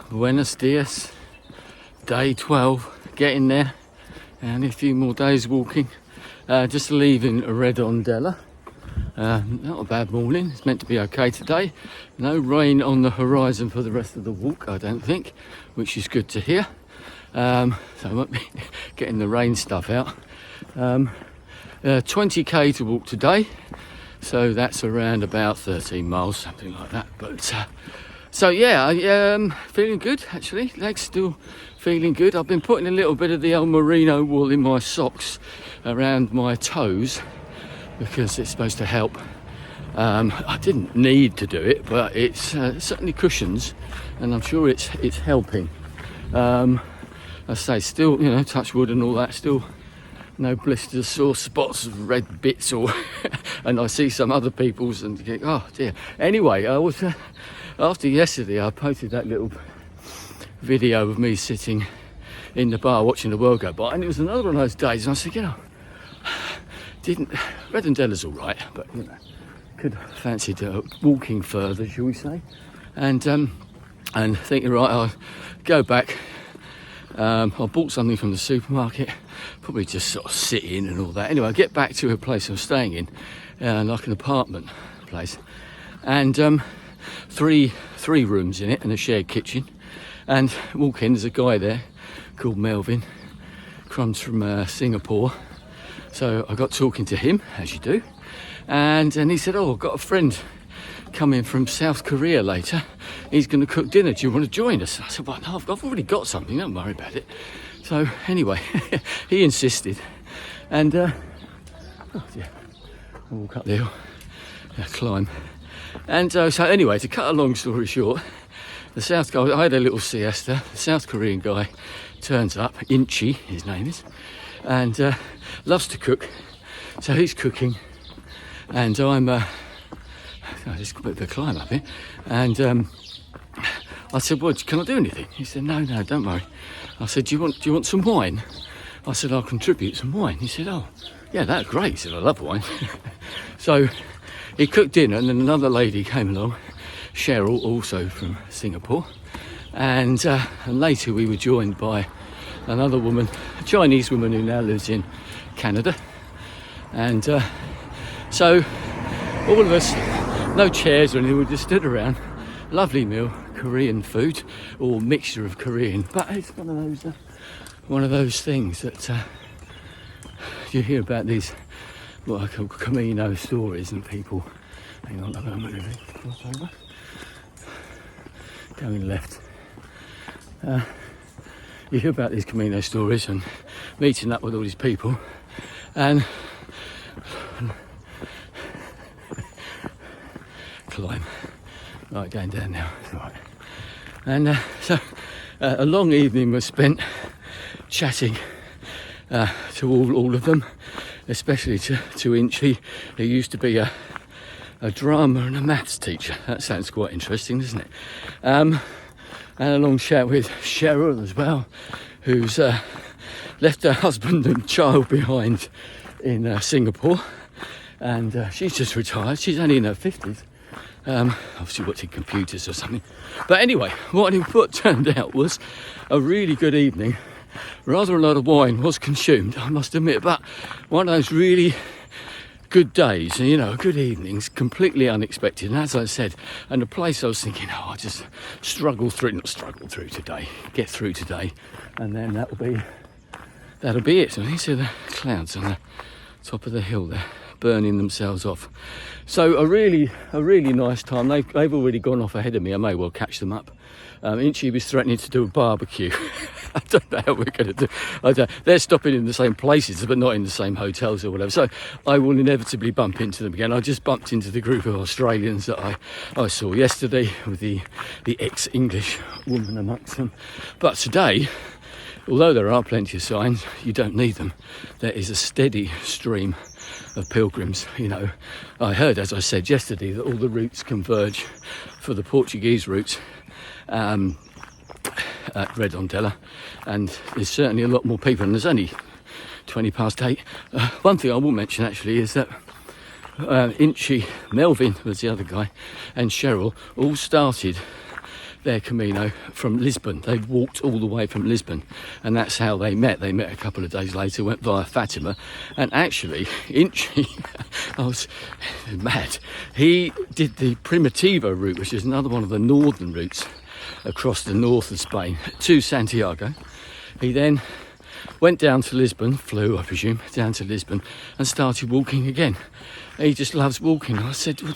Buenos dias, day 12, getting there, and a few more days walking. Just leaving Redondela. Not a bad morning, it's meant to be okay today. No rain on the horizon for the rest of the walk, I don't think, which is good to hear. So I won't be getting the rain stuff out. 20k to walk today, so that's around about 13 miles, something like that. But so yeah, feeling good actually. Legs still feeling good. I've been putting a little bit of the old merino wool in my socks around my toes because it's supposed to help. I didn't need to do it, but it's certainly cushions, and I'm sure it's helping. I say, still, you know, touch wood and all that, still no blisters or spots of red bits, or and I see some other people's and think, oh dear. Anyway, I was after yesterday, I posted that little video of me sitting in the bar watching the world go by, and it was another one of those days, and I said, you know, Redondela's all right, but you know, could have fancied walking further, shall we say, and thinking, right, I'll go back. I bought something from the supermarket, probably just sort of sit in and all that. Anyway, I get back to a place I'm staying in, like an apartment place, and three rooms in it and a shared kitchen. And walk in, there's a guy there called Melvin, comes from Singapore. So I got talking to him, as you do, and he said, oh, I've got a friend coming from South Korea later. He's going to cook dinner. Do you want to join us? I said, well, no, I've already got something. Don't worry about it. So anyway, he insisted. And, oh dear, I'll walk up the hill, climb. And so anyway, to cut a long story short, I had a little siesta. The South Korean guy turns up, Inchi, his name is, and loves to cook. So he's cooking, and I'm just a bit of a climb up here, and I said, well, can I do anything? He said, no, don't worry. I said, do you want some wine? I said, I'll contribute some wine. He said, oh, yeah, that's great. He said, I love wine. So he cooked dinner, and then another lady came along, Cheryl, also from Singapore, and later we were joined by another woman, a Chinese woman who now lives in Canada, and so all of us, no chairs or anything, we just stood around. Lovely meal, Korean food, or mixture of Korean, but it's one of those things that you hear about, these what I call Camino stories, and people, hang on, I'm going to move it, cross over, going left. You hear about these Camino stories and meeting up with all these people, and climb. Right, going down now. Right. And so a long evening was spent chatting to all of them, especially to Inchi, who used to be a drama and a maths teacher. That sounds quite interesting, doesn't it? And a long chat with Cheryl as well, who's left her husband and child behind in Singapore, and she's just retired. She's only in her 50s. Obviously watching computers or something. But anyway, what turned out was a really good evening. Rather a lot of wine was consumed, I must admit, but one of those really good days, and you know, good evenings, completely unexpected. And as I said, and the place I was thinking, oh, I just not struggle through today, get through today, and then that'll be it. So you see the clouds on the top of the hill there, burning themselves off. So a really nice time. They've already gone off ahead of me. I may well catch them up. Inchi was threatening to do a barbecue. I don't know how we're going to do. They're stopping in the same places, but not in the same hotels or whatever. So I will inevitably bump into them again. I just bumped into the group of Australians that I saw yesterday, with the ex-English woman amongst them. But today, although there are plenty of signs, you don't need them. There is a steady stream of pilgrims. You know, I heard, as I said yesterday, that all the routes converge for the Portuguese routes at Redondela, and there's certainly a lot more people, and there's only 20 past 8. One thing I will mention actually is that Inchi, Melvin was the other guy, and Cheryl all started their Camino from Lisbon. They'd walked all the way from Lisbon, and that's how they met. They met a couple of days later, went via Fatima, and actually, Inchy, I was mad. He did the Primitiva route, which is another one of the northern routes across the north of Spain to Santiago. He then went down to Lisbon, flew, I presume, down to Lisbon, and started walking again. He just loves walking. I said, well,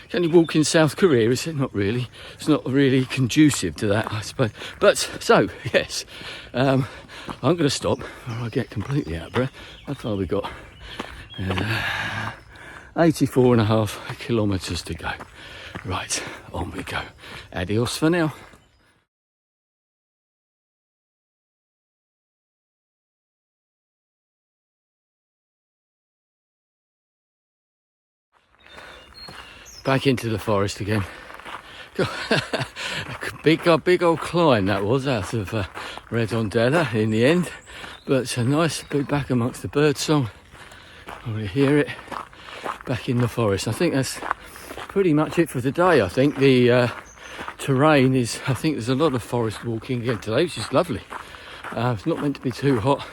can you walk in South Korea? He said, not really. It's not really conducive to that, I suppose. But, so, yes, I'm going to stop or I get completely out of breath. How far we got? 84.5 kilometres to go. Right, on we go. Adios for now. Back into the forest again. big old climb that was out of Redondela in the end, but it's a nice to be back amongst the birdsong. Probably hear it. Back in the forest. I think that's pretty much it for today. I think the terrain is. I think there's a lot of forest walking again today, which is lovely. It's not meant to be too hot.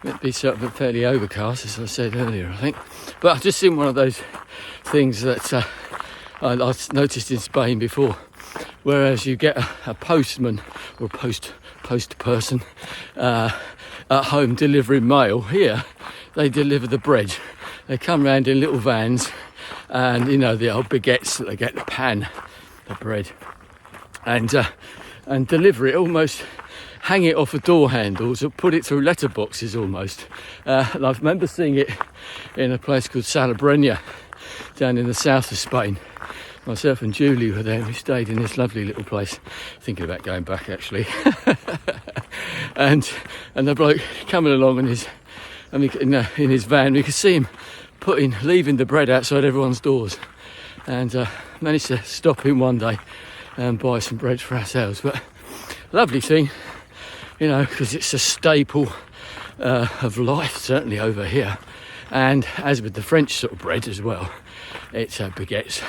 Meant to be sort of fairly overcast, as I said earlier, I think. But I've just seen one of those things that I noticed in Spain before, whereas you get a postman or post person at home delivering mail. Here they deliver the bread. They come round in little vans, and you know the old baguettes that they get, the pan, the bread, and deliver it, almost hang it off of door handles or put it through letterboxes almost. And I remember seeing it in a place called Salobreña down in the south of Spain. Myself and Julie were there. We stayed in this lovely little place, thinking about going back actually. and the bloke coming along in his van, we could see him leaving the bread outside everyone's doors, and managed to stop him one day and buy some bread for ourselves. But lovely thing, you know, because it's a staple of life, certainly over here. And as with the French sort of bread as well, it's baguettes.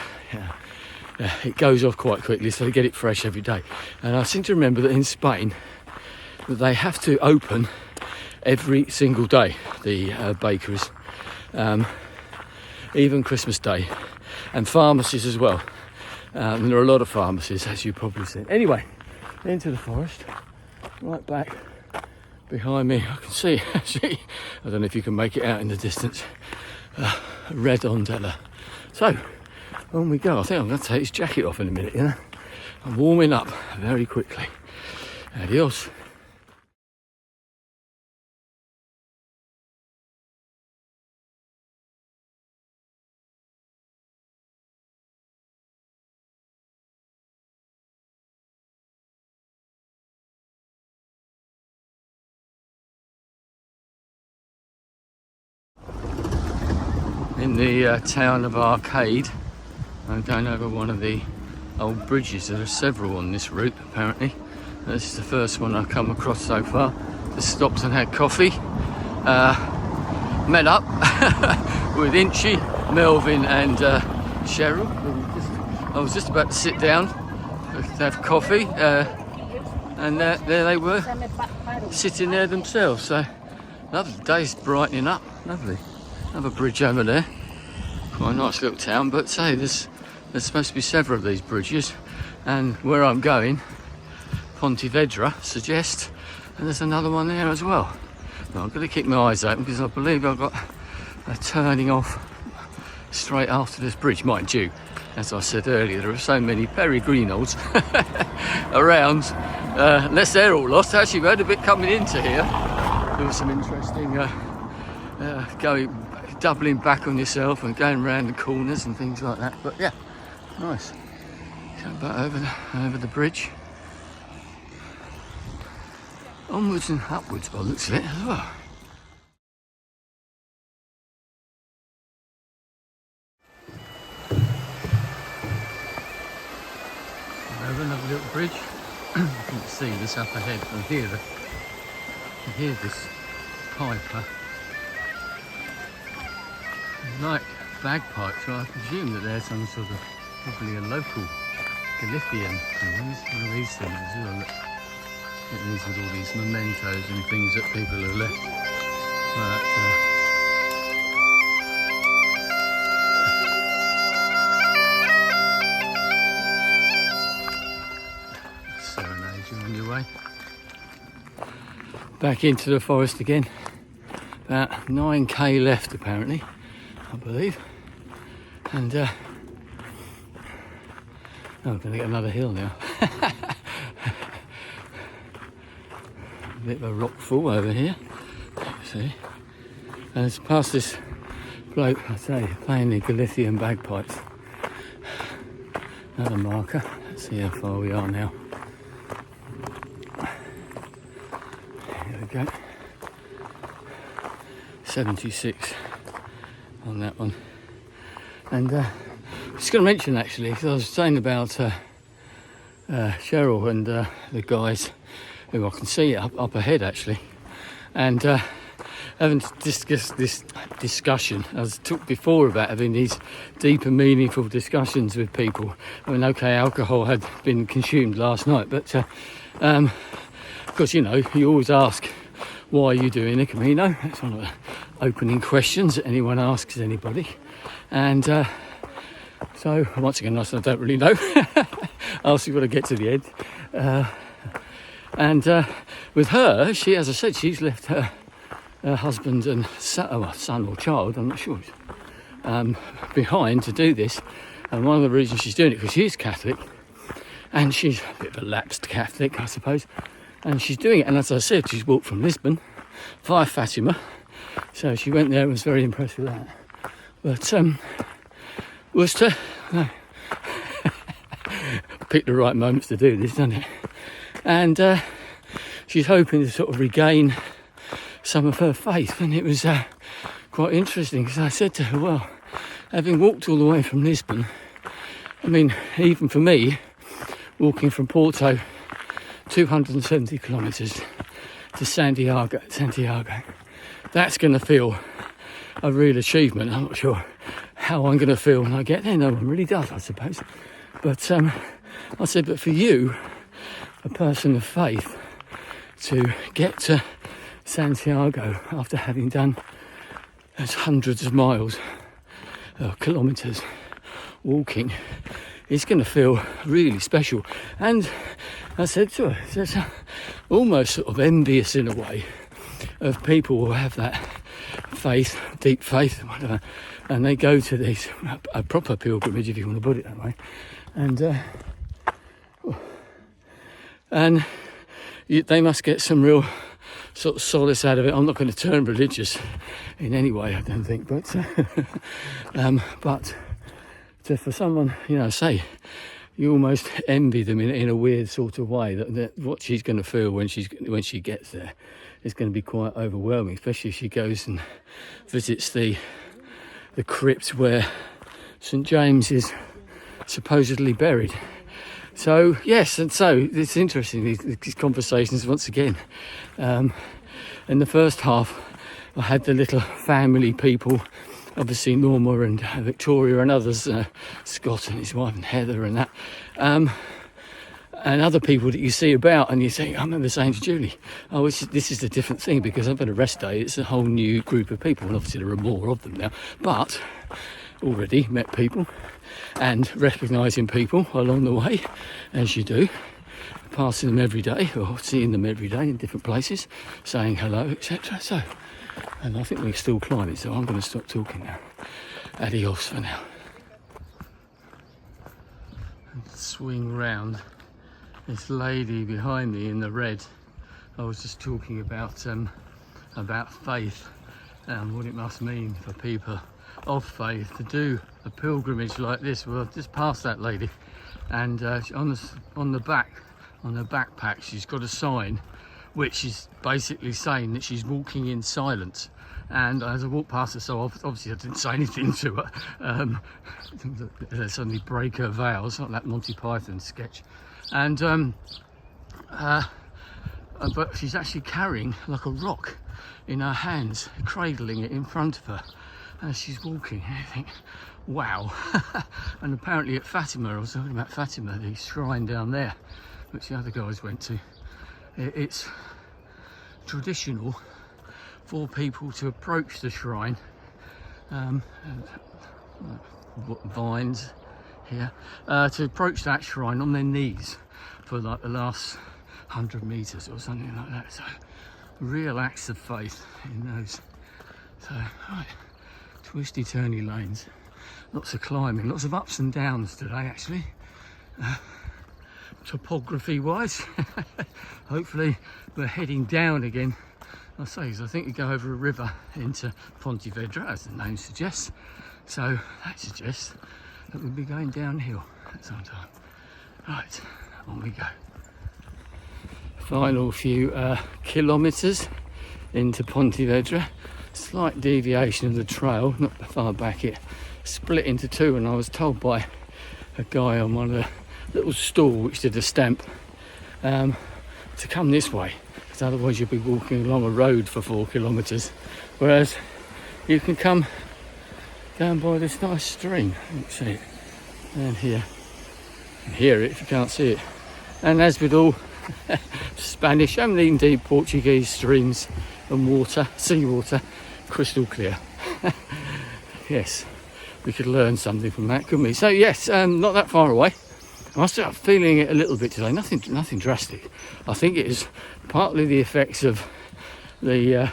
It goes off quite quickly, so they get it fresh every day. And I seem to remember that in Spain, that they have to open every single day, the bakeries, even Christmas Day, and pharmacies as well. And there are a lot of pharmacies, as you've probably seen. Anyway, into the forest, right back behind me. I can see, actually, I don't know if you can make it out in the distance, Redondela. So, on we go. I think I'm going to take this jacket off in a minute, you know. I'm warming up very quickly. Adios. In the town of Arcade, I'm going over one of the old bridges. There are several on this route apparently. This is the first one I've come across so far. Just stopped and had coffee. Met up with Inchy, Melvin and Cheryl. I was just about to sit down to have coffee, and there they were, sitting there themselves. So lovely, the day's brightening up, lovely. Another bridge over there, quite a nice little town, but say there's supposed to be several of these bridges, and where I'm going, Pontevedra suggests, and there's another one there as well. Now, I'm going to keep my eyes open because I believe I've got a turning off straight after this bridge. Mind you, as I said earlier, there are so many peregrinos around, unless they're all lost. Actually, we had a bit coming into here. There was some interesting doubling back on yourself and going around the corners and things like that. But yeah, nice. Go back over the bridge. Onwards and upwards by the looks of it as well. Over another little bridge. You can see this up ahead from here. You can hear this piper. Like bagpipes, so I presume that they're some sort of, probably a local Galician, one of these things as well. Look. Get these with all these mementos and things that people have left. Serenade you on your way. Back into the forest again. About 9k left apparently, I believe. And oh, I'm going to get another hill now. A bit of a rock fall over here, see. And it's past this bloke, I say, playing the Galician bagpipes. Another marker. Let's see how far we are now. There we go. 76 on that one. And just going to mention actually, because I was saying about Cheryl and the guys who I can see up ahead actually, and having discussed this discussion, I was talked before about having these deep and meaningful discussions with people. I mean, okay, alcohol had been consumed last night, but of course, you know, you always ask, why are you doing the Camino? That's one of the opening questions that anyone asks anybody. And so, once again, I don't really know. I'll see when I get to the end. And with her, she, as I said, she's left her husband and son or child, I'm not sure, behind to do this. And one of the reasons she's doing it, because she's Catholic, and she's a bit of a lapsed Catholic, I suppose. And she's doing it, and as I said, she's walked from Lisbon via Fatima. So she went there and was very impressed with that. But was to pick the right moments to do this, doesn't it? And she's hoping to sort of regain some of her faith. And it was quite interesting, because I said to her, well, having walked all the way from Lisbon, I mean, even for me, walking from Porto 270 kilometres to Santiago, that's going to feel a real achievement. I'm not sure how I'm going to feel when I get there. No one really does, I suppose. But I said, but for you, a person of faith, to get to Santiago after having done those hundreds of miles, kilometres walking, it's going to feel really special. And I said to her, it's almost sort of envious in a way of people who have that faith, deep faith, whatever, and they go to these, a proper pilgrimage, if you want to put it that way, and they must get some real sort of solace out of it. I'm not going to turn religious in any way, I don't think, but for someone, you know, say, you almost envy them in a weird sort of way, that what she's going to feel when she gets there is going to be quite overwhelming, especially if she goes and visits the crypt where St James is supposedly buried. So yes, and so it's interesting, these conversations once again. In the first half, I had the little family people, obviously Norma and Victoria and others, Scott and his wife and Heather and that, and other people that you see about, and you think, I remember saying to Julie, oh, this is a different thing, because I've had a rest day, it's a whole new group of people, and obviously there are more of them now, but already met people and recognising people along the way, as you do, passing them every day or seeing them every day in different places, saying hello, etc. So, and I think we're still climbing, so I'm going to stop talking now. Adios for now. And swing round. This lady behind me in the red, I was just talking about faith and what it must mean for people of faith to do a pilgrimage like this. Well, I've just passed that lady, and on the back, on her backpack, she's got a sign which is basically saying that she's walking in silence. And as I walked past her, so obviously I didn't say anything to her, suddenly break her vows, like that Monty Python sketch. And but she's actually carrying like a rock in her hands, cradling it in front of her as she's walking. And I think, wow. And apparently at Fatima, I was talking about Fatima, the shrine down there, which the other guys went to, it's traditional for people to approach the shrine, vines here, to approach that shrine on their knees for like the last 100 meters or something like that. So real acts of faith in those. So right, twisty turny lanes, lots of climbing, lots of ups and downs today actually, topography wise. Hopefully we're heading down again. I say, I think we go over a river into Pontevedra, as the name suggests. So that suggests that we'll be going downhill at some time. Right, on we go. Final few kilometres into Pontevedra. Slight deviation of the trail, not far back. It split into two, and I was told by a guy on one of the little stall which did a stamp to come this way, because otherwise you'll be walking along a road for 4 kilometres, whereas you can come down by this nice stream. You can see it down here, and hear it if you can't see it. And as with all Spanish and indeed Portuguese streams and water, seawater, crystal clear. Yes, we could learn something from that, couldn't we? So yes, not that far away. I start feeling it a little bit today. Nothing drastic. I think it is partly the effects of the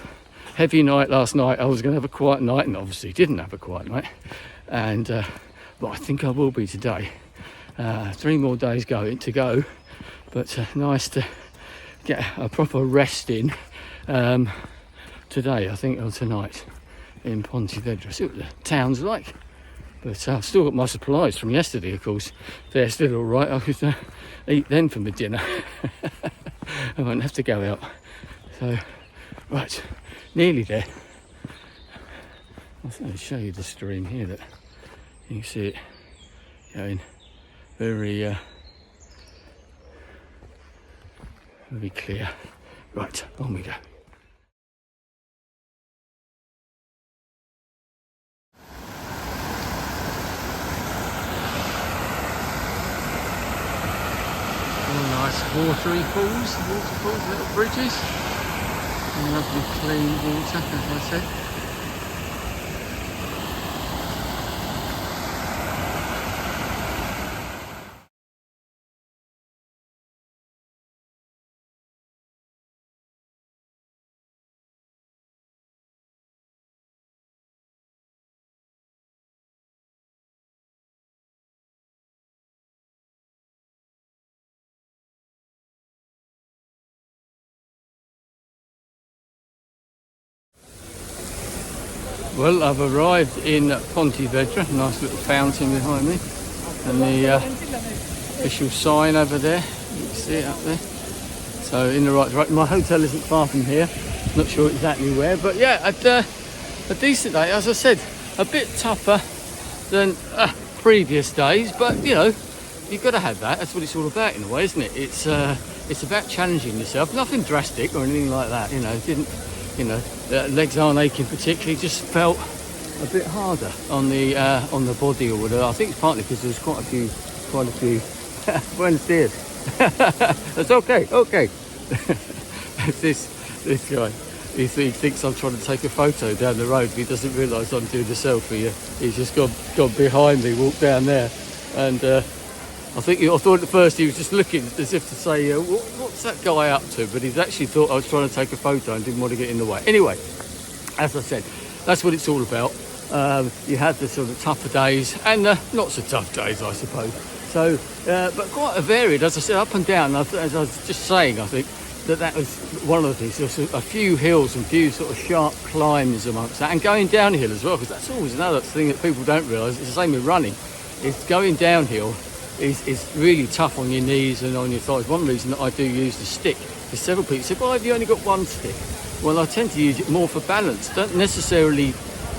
heavy night last night. I was going to have a quiet night, and obviously didn't have a quiet night. And but I think I will be today. 3 more days to go, but nice to get a proper rest in today, I think, or tonight in Pontevedra. See what the town's like. But I've still got my supplies from yesterday, of course. They're still all right. I could eat them for my dinner. I won't have to go out. So, right, nearly there. I'll show you the stream here, that you can see it going very, very clear. Right, on we go. Nice watery pools, waterfalls, little bridges, and lovely clean water, as I said. Well, I've arrived in Pontevedra, nice little fountain behind me, and the official sign over there, you can see it up there. So in the right direction. My hotel isn't far from here, not sure exactly where, but yeah, a decent day. As I said, a bit tougher than previous days, but you know, you've got to have that. That's what it's all about in a way, isn't it? It's about challenging yourself. Nothing drastic or anything like that, you know. Legs aren't aching particularly, just felt a bit harder on the body or whatever. I think it's partly because there's quite a few Buenos dias. That's okay. this guy, he thinks I'm trying to take a photo down the road, but he doesn't realise I'm doing a selfie. He's just gone behind me, walked down there, and I thought at first he was just looking as if to say, what's that guy up to? But he's actually thought I was trying to take a photo and didn't want to get in the way. Anyway, as I said, that's what it's all about. You have the sort of tougher days and not so tough days, I suppose. So, but quite a varied, as I said, up and down. As I was just saying, I think that was one of the things. There's a few hills and few sort of sharp climbs amongst that, and going downhill as well, because that's always another thing that people don't realise. It's the same with running. It's going downhill is really tough on your knees and on your thighs. One reason that I do use the stick is several people say, well, have you only got one stick? Well, I tend to use it more for balance. Don't necessarily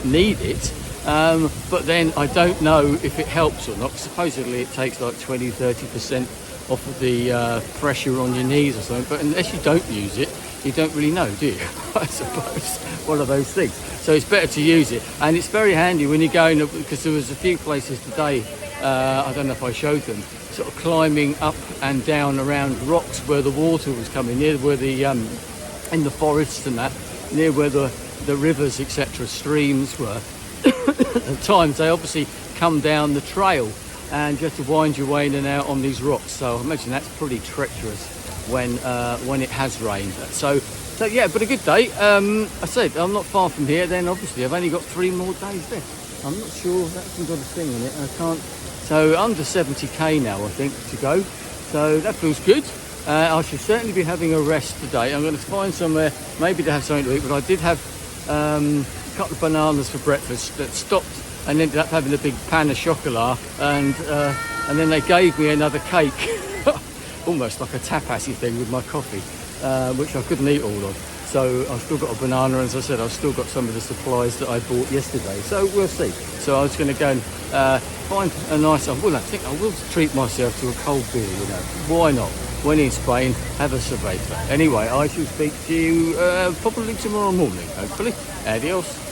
need it, but then I don't know if it helps or not. Supposedly it takes like 20-30% off of the pressure on your knees or something, but unless you don't use it, you don't really know, do you? I suppose, one of those things. So it's better to use it, and it's very handy when you're going, because there was a few places today, I don't know if I showed them, sort of climbing up and down around rocks where the water was coming, near where the in the forests and that, near where the rivers, etc., streams were. At times they obviously come down the trail, and you have to wind your way in and out on these rocks. So I imagine that's pretty treacherous when it has rained. So yeah, but a good day. I said I'm not far from here. Then obviously I've only got 3 more days left. I'm not sure that hasn't got a thing in it. I can't. So under 70k now, I think, to go. So that feels good. I should certainly be having a rest today. I'm going to find somewhere maybe to have something to eat. But I did have a couple of bananas for breakfast that stopped and ended up having a big pan of chocolat, and then they gave me another cake, almost like a tapasy thing with my coffee, which I couldn't eat all of. So I've still got a banana, and as I said, I've still got some of the supplies that I bought yesterday. So we'll see. So I was going to go and find a nice. I think I will treat myself to a cold beer. You know, why not? When in Spain, have a cerveza. Anyway, I shall speak to you probably tomorrow morning. Hopefully. Adios.